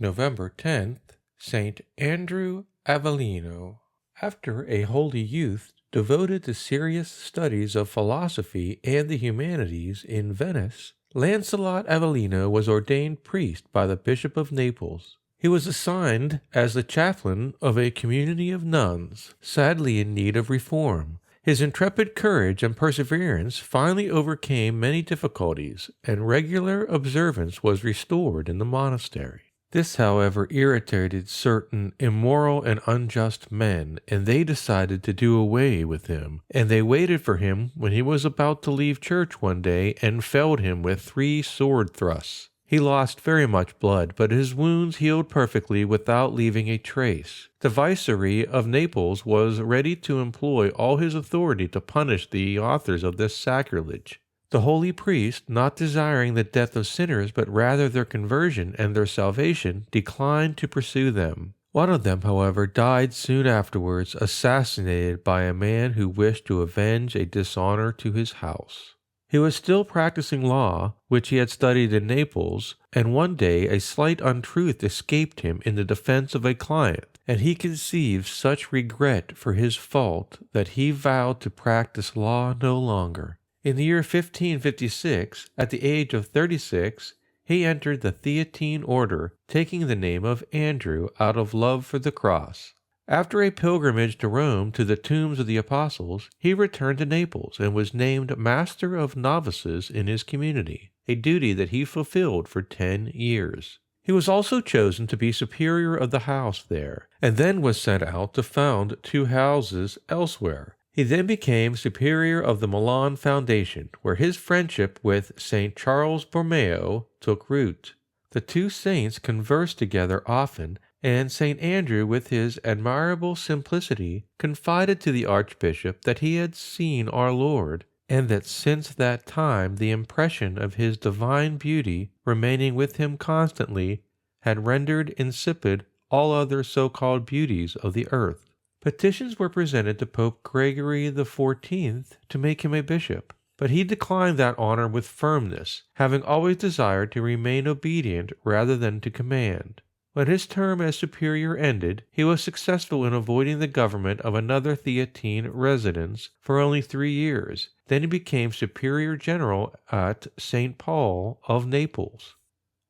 November 10th, Saint Andrew Avellino. After a holy youth devoted to serious studies of philosophy and the humanities in Venice, Lancelot Avellino was ordained priest by the Bishop of Naples. He was assigned as the chaplain of a community of nuns, sadly in need of reform. His intrepid courage and perseverance finally overcame many difficulties, and regular observance was restored in the monastery. This, however, irritated certain immoral and unjust men, and they decided to do away with him. And they waited for him when he was about to leave church one day and felled him with 3 sword thrusts. He lost very much blood, but his wounds healed perfectly without leaving a trace. The viceroy of Naples was ready to employ all his authority to punish the authors of this sacrilege. The holy priest, not desiring the death of sinners, but rather their conversion and their salvation, declined to pursue them. One of them, however, died soon afterwards, assassinated by a man who wished to avenge a dishonor to his house. He was still practicing law, which he had studied in Naples, and one day a slight untruth escaped him in the defense of a client, and he conceived such regret for his fault that he vowed to practice law no longer. In the year 1556, at the age of 36, he entered the Theatine order, taking the name of Andrew out of love for the cross. After a pilgrimage to Rome to the tombs of the apostles, he returned to Naples and was named Master of Novices in his community, a duty that he fulfilled for 10 years. He was also chosen to be superior of the house there, and then was sent out to found 2 houses elsewhere. He then became superior of the Milan Foundation, where his friendship with St. Charles Borromeo took root. The 2 saints conversed together often, and St. Andrew, with his admirable simplicity, confided to the archbishop that he had seen our Lord, and that since that time the impression of his divine beauty, remaining with him constantly, had rendered insipid all other so-called beauties of the earth. Petitions were presented to Pope Gregory XIV to make him a bishop, but he declined that honor with firmness, having always desired to remain obedient rather than to command. When his term as superior ended, he was successful in avoiding the government of another Theatine residence for only 3 years. Then he became superior general at St. Paul of Naples.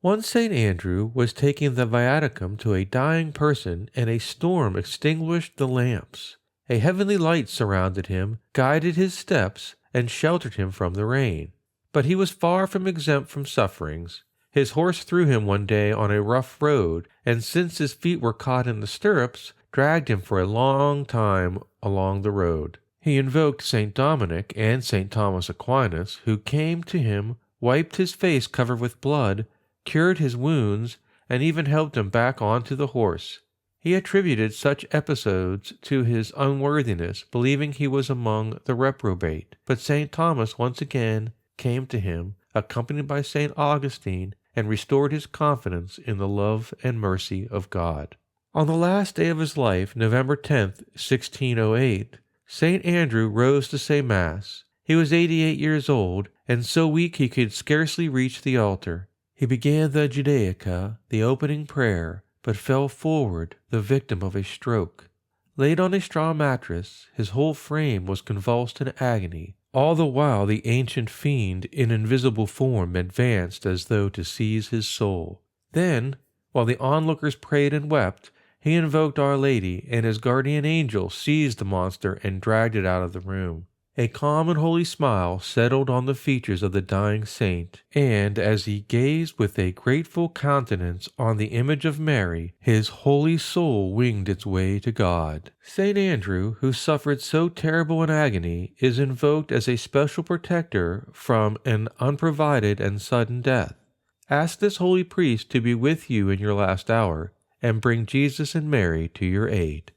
Once St. Andrew was taking the viaticum to a dying person, and a storm extinguished the lamps. A heavenly light surrounded him, guided his steps, and sheltered him from the rain. But he was far from exempt from sufferings. His horse threw him one day on a rough road, and since his feet were caught in the stirrups, dragged him for a long time along the road. He invoked St. Dominic and St. Thomas Aquinas, who came to him, wiped his face covered with blood, cured his wounds, and even helped him back onto the horse. He attributed such episodes to his unworthiness, believing he was among the reprobate. But St. Thomas once again came to him, accompanied by St. Augustine, and restored his confidence in the love and mercy of God. On the last day of his life, November 10th, 1608, St. Andrew rose to say Mass. He was 88 years old, and so weak he could scarcely reach the altar. He began the Judaica, the opening prayer, but fell forward, the victim of a stroke. Laid on a straw mattress, his whole frame was convulsed in agony. All the while the ancient fiend in invisible form advanced as though to seize his soul. Then, while the onlookers prayed and wept, he invoked Our Lady, and his guardian angel seized the monster and dragged it out of the room. A calm and holy smile settled on the features of the dying saint, and as he gazed with a grateful countenance on the image of Mary, his holy soul winged its way to God. St. Andrew, who suffered so terrible an agony, is invoked as a special protector from an unprovided and sudden death. Ask this holy priest to be with you in your last hour, and bring Jesus and Mary to your aid.